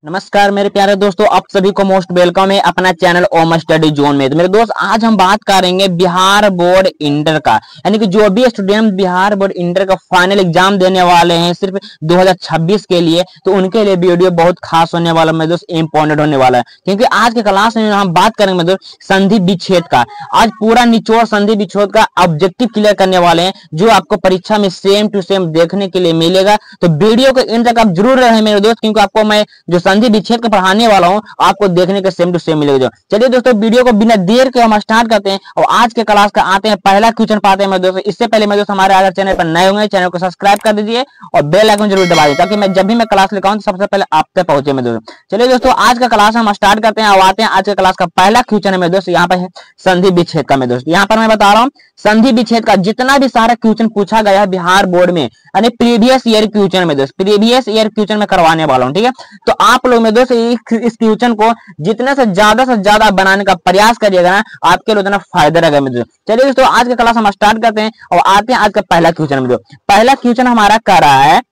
नमस्कार मेरे प्यारे दोस्तों, आप सभी को मोस्ट वेलकम है अपना चैनल ओम स्टडी जोन में। तो मेरे दोस्त, आज हम बात करेंगे बिहार बोर्ड इंटर का, यानी कि जो भी स्टूडेंट बिहार बोर्ड इंटर का फाइनल एग्जाम देने वाले हैं सिर्फ 2026 के लिए, तो उनके लिए वीडियो बहुत खास होने वाला है मेरे दोस्त, इंपॉर्टेंट होने वाला है। क्योंकि आज के क्लास में हम बात करेंगे मेरे दोस्त संधि विच्छेद का। आज पूरा निचोड़ संधि विच्छेद का ऑब्जेक्टिव क्लियर करने वाले हैं, जो आपको परीक्षा में सेम टू सेम देखने के लिए मिलेगा। तो वीडियो को एंड तक आप जरूर रहे मेरे दोस्त, क्योंकि आपको मैं जो संधि विच्छेद को पढ़ाने वाला हूं आपको देखने के सेम टू सेम मिलेगा। चलिए दोस्तों, वीडियो को बिना देर के हम स्टार्ट करते हैं और आज के क्लास का आते हैं पहला क्वेश्चन पाते हैं मेरे दोस्तों। इससे पहले मेरे दोस्त हमारे अगर चैनल पर नए होंगे चैनल को सब्सक्राइब कर दीजिए और बेल आइकन जरूर दबा दीजिए, ताकि मैं जब भी मैं क्लास लेकर आऊं तो सबसे पहले आप तक पहुंचे मेरे दोस्तों। चलिए दोस्तों, आज का क्लास हम स्टार्ट करते हैं और आते हैं आज के क्लास का पहला क्वेश्चन है मेरे दोस्त। यहाँ पर है संधि विच्छेद का मेरे दोस्त। यहाँ पर मैं बता रहा हूँ संधि विच्छेद का जितना भी सारा क्वेश्चन पूछा गया है बिहार बोर्ड में, यानी प्रीवियस ईयर क्वेश्चन में दोस्त, प्रीवियस ईयर क्वेश्चन में करवाने वाला हूँ। ठीक है, तो आप लोग में दोस्त इस क्वेश्चन को जितने से ज्यादा बनाने का प्रयास करिएगा ना, आपके लिए उतना फायदा रहेगा मेरे दोस्त। चलिए दोस्तों, आज का क्लास हम स्टार्ट करते हैं और आते हैं आज का पहला क्वेश्चन में। पहला क्वेश्चन हमारा कर रहा है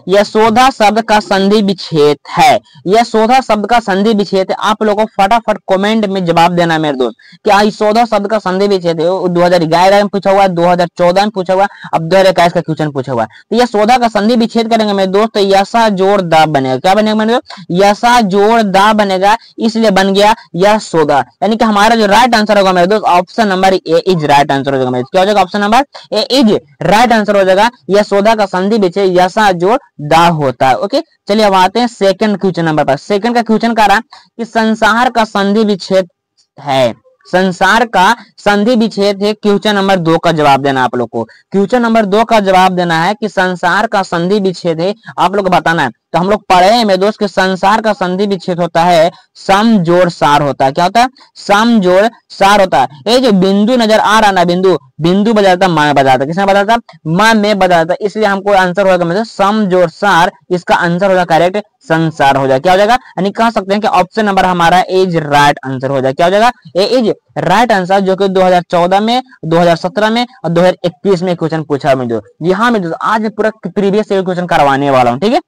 यशोदा शब्द का संधि विच्छेद है। यशोदा शब्द का संधि विच्छेद है। आप लोगों को फटाफट कमेंट में जवाब देना है मेरे दोस्त, क्या यशोदा शब्द का संधि विच्छेद है। 2011 में पूछा हुआ है, 2014 में पूछा हुआ है, अब 2021 का क्वेश्चन पूछा हुआ है। तो यशोदा का संधि विच्छेद करेंगे मेरे दोस्त, तो यशा जोड़ दा बनेगा। क्या बनेगा मेरे दोस्त? यशा जोड़ दा बनेगा, इसलिए बन गया यशोदा। यानी कि हमारा जो राइट आंसर होगा मेरे दोस्त, option number A is right answer हो जाएगा। क्या हो जाएगा? Option number A is right answer हो जाएगा। यशोदा का संधि विच्छेद यशा जोड़ दा होता है। ओके, चलिए अब आते हैं सेकंड क्वेश्चन नंबर पर। सेकंड का क्वेश्चन कह रहा कि संसार का संधि विच्छेद है। संसार का संधि विच्छेद है। क्वेश्चन नंबर 2 का जवाब देना आप लोग को। क्वेश्चन नंबर 2 का जवाब देना है कि संसार का संधि विच्छेद है, आप लोग को बताना है। तो हम लोग पढ़े हैं मेरे दोस्त कि संसार का संधि विच्छेद होता है सम जोड़ सार होता है। क्या होता है? सम जोड़ सार होता है। ये जो बिंदु नजर आ रहा ना, बिंदु बदलता मा में बदलता, किसमें बदलता? मा में बदलता, इसलिए हमको आंसर होगा मतलब सम जोड़ सार। इसका आंसर होगा करेक्ट संसार हो जाएगा। क्या हो जाएगा? यानी कह सकते हैं कि ऑप्शन नंबर हमारा इज राइट आंसर हो जाएगा। क्या हो जाएगा? ए इज राइट आंसर, जो कि 2014 में, 2017 में और 2021 में क्वेश्चन पूछा है। जी हाँ मेरे दोस्त, आज मैं पूरा प्रीवियस ईयर क्वेश्चन करवाने वाला हूँ। ठीक है,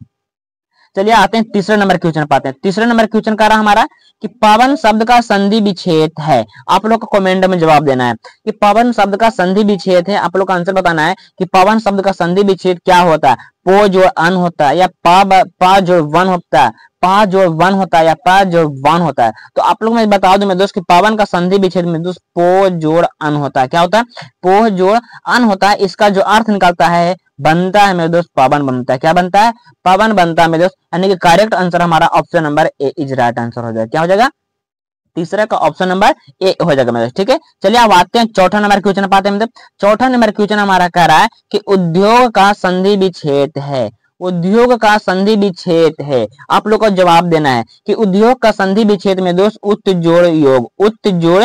चलिए आते हैं तीसरे नंबर क्वेश्चन पाते हैं। तीसरे नंबर क्वेश्चन का रहा हमारा कि पवन शब्द का संधि विच्छेद है। आप लोग को कमेंट में जवाब देना है कि पवन शब्द का संधि विच्छेद है। आप लोग का आंसर बताना है कि पवन शब्द का संधि विच्छेद क्या होता है। पो जोड़ अन होता है या पा जोड़ वन होता है, पा जोड़ वन होता है या पा जोड़ वन होता है। तो आप लोग मैं बता दूं मेरे दोस्त कि पवन का संधि विच्छेद में दोस्त पो जोड़ अन होता है। क्या होता है? पो जोड़ अन होता है। इसका जो अर्थ निकलता है बनता है मेरे दोस्त पवन बनता है। क्या बनता है? पवन बनता है मेरे दोस्त। यानी कि करेक्ट आंसर हमारा option number A is right answer हो जाएगा। क्या हो जाएगा? तीसरा का ऑप्शन नंबर ए हो जाएगा मेरे। ठीक है, चलिए अब आते हैं चौथा नंबर क्वेश्चन पाते हैं। मतलब चौथा नंबर क्वेश्चन हमारा कह रहा है कि उद्योग का संधि विच्छेद है। उद्योग का संधि विच्छेद है। आप लोग को जवाब देना है कि उद्योग का संधि विच्छेद में दोस्त उत जोड़ योग, उत जोड़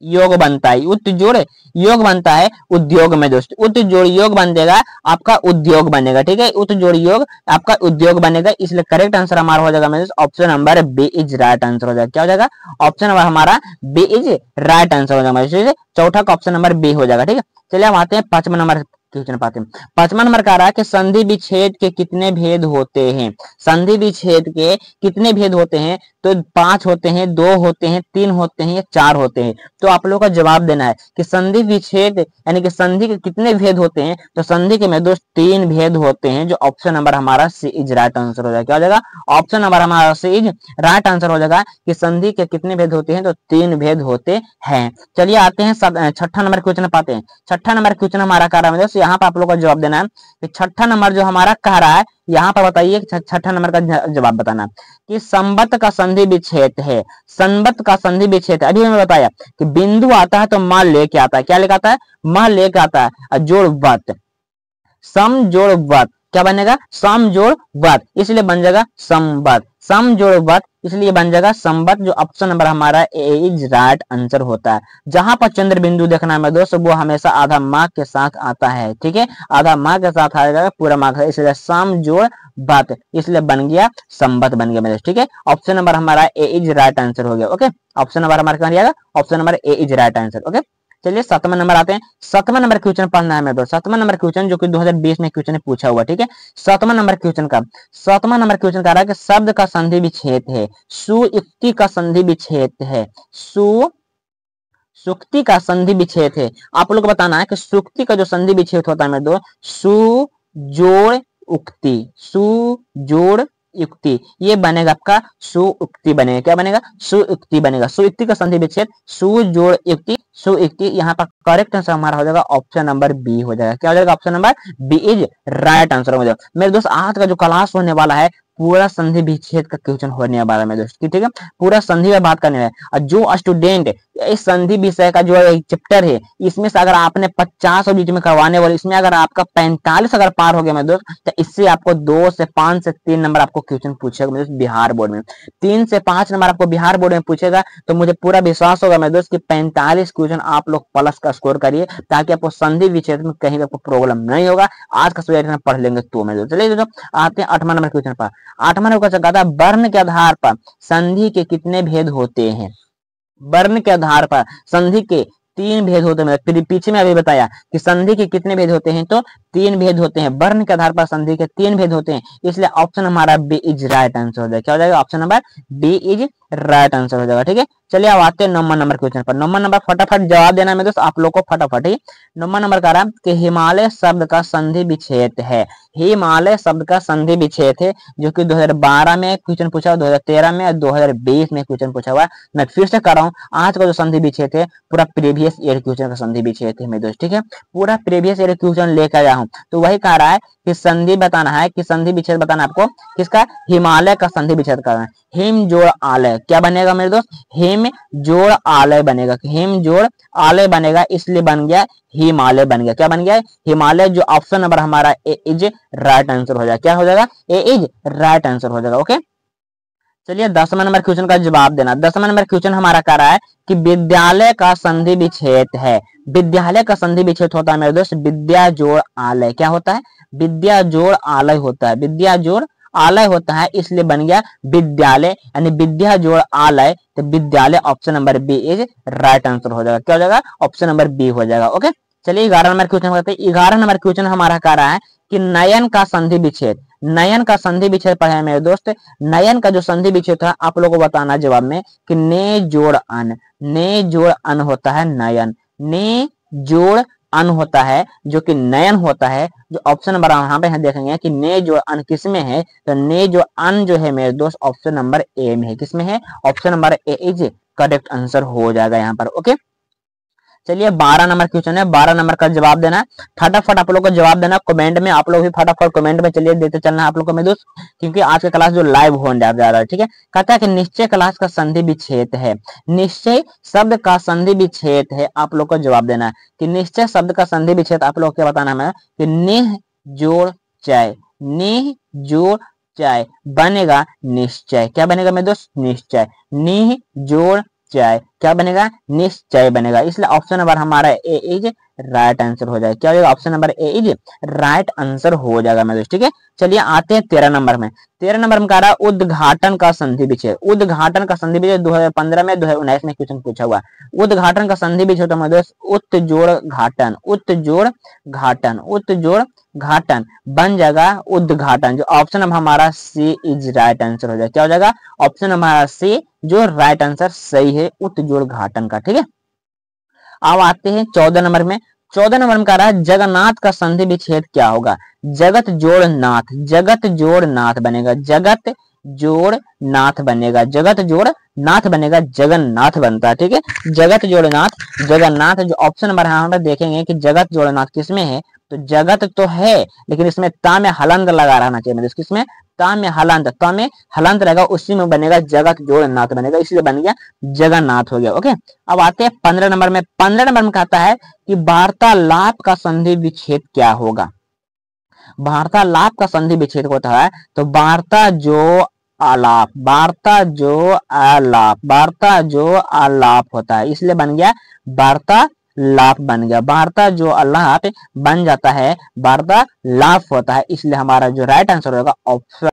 योग बनता है। उत जोड़ योग बनता है उद्योग में दोस्त। उत जोड़ योग बन जाएगा आपका उद्योग बनेगा। ठीक है, उत जोड़ योग आपका उद्योग बनेगा, इसलिए करेक्ट आंसर हमारा हो जाएगा मेरे option number B is right answer हो जाएगा। क्या हो जाएगा? ऑप्शन नंबर हमारा बी इज राइट आंसर हो जाएगा। चौथा का ऑप्शन नंबर बी हो जाएगा। ठीक है, चलिए हम आते हैं 5वां नंबर क्वेश्चन पाते हैं। 5वां नंबर कह रहा है कि संधि विच्छेद के कितने भेद होते हैं। संधि विच्छेद के कितने भेद होते हैं? तो 5 होते हैं, 2 होते हैं, 3 होते हैं या 4 होते हैं। तो आप लोगों का जवाब देना है कि संधि विच्छेद यानी कि संधि के कितने भेद होते हैं। तो संधि के में दोस्त 3 भेद होते हैं, जो ऑप्शन नंबर हमारा सी इज राइट आंसर हो जाएगा। क्या हो जाएगा? ऑप्शन नंबर हमारा सी इज राइट आंसर हो जाएगा कि संधि के कितने भेद होते हैं। तो 3 भेद होते हैं। चलिए आते हैं छठा नंबर क्वेश्चन पाते हैं। छठा नंबर क्वेश्चन हमारा कह रहा है, यहाँ पर आप लोग का जवाब देना है कि छठा नंबर जो हमारा कह रहा है, यहाँ पर बताइए छठा नंबर का जवाब बताना कि संबत का संधि विच्छेद है। संबत का संधि विच्छेद है। अभी मैंने बताया कि बिंदु आता है तो मा लेके आता है। क्या लेके आता है? मा लेके आता है। जोड़ वत, सम जोड़ वत, क्या बनेगा? सम जोड़ वत, इसलिए बन जाएगा संबत। सम जोड़ वत, इसलिए बन जाएगा संबत, जो ऑप्शन नंबर हमारा ए इज राइट आंसर होता है। जहां पर चंद्र बिंदु देखना है दोस्त, वो हमेशा आधा मार्क के साथ आता है। ठीक है, आधा मार्क के साथ आएगा, पूरा मार्क है, इसलिए सम जोड़ वत, इसलिए बन गया संबत बन गया मेरे। ठीक है, ऑप्शन नंबर हमारा ए इज राइट आंसर हो गया। ओके, ऑप्शन नंबर हमारा क्या जाएगा? Option number A is right answer. Okay, चलिए 7वां नंबर आते हैं। 7वां नंबर क्वेश्चन पढ़ना है मेरे दोस्त। 7वां नंबर क्वेश्चन जो कि 2020 में क्वेश्चन पूछा हुआ, ठीक है। 7वां नंबर क्वेश्चन का 7वां नंबर क्वेश्चन कह रहा है कि शब्द का संधि विच्छेद है, सुयुक्ति का संधि विच्छेद है, सुक्ति का संधि विच्छेद है। आप लोग को बताना है कि सुक्ति का जो संधि विच्छेद होता है मेरे दोस्त, सु जोड़ उक्ति, सु जोड़ युक्ति, ये बनेगा आपका सुउक्ति बनेगा। क्या बनेगा? सुउक्ति बनेगा। सुयुक्ति का संधि विच्छेद सु जोड़ युक्ति, सुयुक्ति। यहाँ पर करेक्ट आंसर हमारा हो जाएगा ऑप्शन नंबर बी हो जाएगा। क्या हो जाएगा? Option number B is right answer हो जाएगा। मेरे दोस्त आज का जो क्लास होने वाला है पूरा संधि विच्छेद का क्वेश्चन होने वाला है मेरे दोस्त, ठीक है। पूरा संधि में बात करने वाला है। जो स्टूडेंट इस संधि विषय का जो चैप्टर है इसमें से अगर आपने 50 और बीच में करवाने वाले, इसमें अगर आपका 45 अगर पार हो गया मेरे दोस्त, तो इससे आपको 2 से 5 से 3 नंबर आपको क्वेश्चन पूछेगा मेरे दोस्त बिहार बोर्ड में। 3 से 5 नंबर आपको बिहार बोर्ड में पूछेगा, तो मुझे पूरा विश्वास होगा मेरे दोस्त कि 45 क्वेश्चन आप लोग प्लस का स्कोर करिए, ताकि आपको संधि विच्छेद में कहीं आपको प्रॉब्लम नहीं होगा। आज का सब्जेक्ट पढ़ लेंगे तो मेरे दोस्त। चलिए आते हैं 8वां नंबर क्वेश्चन पर। 8वां नंबर क्वेश्चन कहता है वर्ण के आधार पर संधि के कितने भेद होते हैं? वर्ण के आधार पर संधि के 3 भेद होते हैं। फिर पीछे में अभी बताया कि संधि के कितने भेद होते हैं, तो 3 भेद होते हैं। वर्ण के आधार पर संधि के 3 भेद होते हैं, इसलिए ऑप्शन हमारा बी इज राइट आंसर हो जाएगा। क्या हो जाएगा? Option number B is right answer हो जाएगा, ठीक है। चलिए अब आते हैं 9वां नंबर क्वेश्चन पर। 9वां नंबर फटाफट जवाब देना है दोस्त आप लोग को, फटाफट ही। 9वां नंबर कह रहा है कि हिमालय शब्द का संधि विच्छेद है। हिमालय शब्द का संधि विच्छेद है, जो कि 2012 में क्वेश्चन पूछा, 2013 में और 2020 में क्वेश्चन पूछा हुआ है। मैं फिर से कर रहा हूँ, आज का जो संधि विच्छेद है पूरा प्रीवियस ईयर क्वेश्चन का संधि विच्छेद है मेरे दोस्त, ठीक है। पूरा प्रीवियस ईयर क्वेश्चन लेकर आया हूँ, तो वही कह रहा है कि संधि बताना है, कि संधि विच्छेद बताना है आपको किसका? हिमालय का संधि विच्छेद करना है। हिम जोड़ आलय क्या बनेगा मेरे दोस्त? हिम जोड़ आलय बनेगा। हिम जोड़ आलय बनेगा, इसलिए बन गया हिमालय बन गया। क्या बन गया? हिमालय। जो ऑप्शन नंबर हमारा ए इज राइट आंसर हो जाएगा। क्या हो जाएगा? ए इज राइट आंसर हो जाएगा, ओके। चलिए 10वां नंबर क्वेश्चन का जवाब देना। 10वां नंबर क्वेश्चन हमारा कह रहा है कि विद्यालय का संधि विच्छेद है। विद्यालय का संधि विच्छेद होता है मेरे दोस्त विद्या जोड़ आलय। क्या होता है? विद्या जोड़ आलय होता है। विद्या जोड़ आलय होता है, इसलिए बन गया विद्यालय, यानी विद्या जोड़ आलय, तो विद्यालय option number B is right answer हो जाएगा। क्या हो जाएगा? ऑप्शन नंबर बी हो जाएगा, ओके। चलिए 11 नंबर क्वेश्चन करते हैं। 11 नंबर क्वेश्चन हमारा कह रहा है कि नयन का संधि विच्छेद। नयन का संधि विच्छेद पढ़ा है मेरे दोस्त। नयन का जो संधि विच्छेद था आप लोगों को बताना जवाब में कि ने जोड़ अन। ने जोड़ अन होता है नयन। ने जोड़ अन होता है जो कि नयन होता है। जो ऑप्शन नंबर यहाँ पे देखेंगे कि ने जोड़ अन किसमें है, तो ने जोड़ अन जो है मेरे दोस्त ऑप्शन नंबर ए में है। किसमें है? Option number A is correct answer हो जाएगा यहाँ पर, ओके। चलिए 12 नंबर क्वेश्चन है। 12 नंबर का जवाब देना है। फटाफट आप लोग को जवाब देना कमेंट में। आप लोग भी फटाफट कमेंट में चलिए देते चलना है आप लोग को मेरे दोस्त, क्योंकि आज का क्लास जो लाइव होने जा रहा है, ठीक है। कहता है कि निश्चय क्लास का संधि विच्छेद है। निश्चय शब्द का संधि विच्छेद है, आप लोग को जवाब देना है कि निश्चय शब्द का संधि विच्छेद आप लोग को बताना है कि निह जोड़ चय। निह जोड़ चय बनेगा निश्चय। क्या बनेगा मेरे दोस्त? निश्चय। निह जोड़ चय क्या बनेगा? निश्चय बनेगा, इसलिए ऑप्शन नंबर हमारा ए इज राइट आंसर हो जाएगा। क्या हो जाएगा? Option number A is right answer हो जाएगा मेरे दोस्त, ठीक है। चलिए आते हैं 13 नंबर में। 13 नंबर में कह रहा है उद्घाटन का संधि विच्छेद। उद्घाटन का संधि विच्छेद 2015 में 2019 में क्वेश्चन पूछा हुआ। उद्घाटन का संधि विच्छेद मेरे दोस्त उत जोड़ घाटन। उत जोड़ घाटन। उत जोड़ घाटन बन जाएगा उद्घाटन। जो ऑप्शन नंबर हमारा सी इज राइट आंसर हो जाएगा। क्या हो जाएगा? ऑप्शन हमारा सी जो राइट आंसर सही है उत जोड़ घाटन का, ठीक है। अब आते हैं 14 नंबर में। 14 नंबर में कह रहा है जगन्नाथ का संधि विच्छेद क्या होगा? जगत जोड़ नाथ। जगत जोड़ नाथ बनेगा। जगत जोड़ नाथ बनेगा। जगत जोड़ नाथ बनेगा, जगन्नाथ बनता है, ठीक है। जगत जोड़ नाथ जगन्नाथ। जो ऑप्शन नंबर हम देखेंगे कि जगत जोड़ नाथ किसमें है, तो जगत तो है लेकिन इसमें ता में हलंत लगा रहना चाहिए। मतलब किसमें? ता में हलंत। ता में हलंत रहेगा, उसी में बनेगा जगत जोड़ नाथ बनेगा, इसलिए बन गया जगन्नाथ हो गया, ओके। अब आते हैं 15 नंबर में। 15 नंबर में कहता है कि वार्तालाप का संधि विच्छेद क्या होगा? वार्तालाप का संधि विच्छेद होता है तो वार्ता जो आलाप। वार्ता जो आलाप। वार्ता जो आलाप होता है, इसलिए बन गया वार्ता लाप बन गया। वार्ता जो आलाप बन जाता है वार्ता लाप होता है, इसलिए हमारा जो राइट आंसर होगा ऑप्शन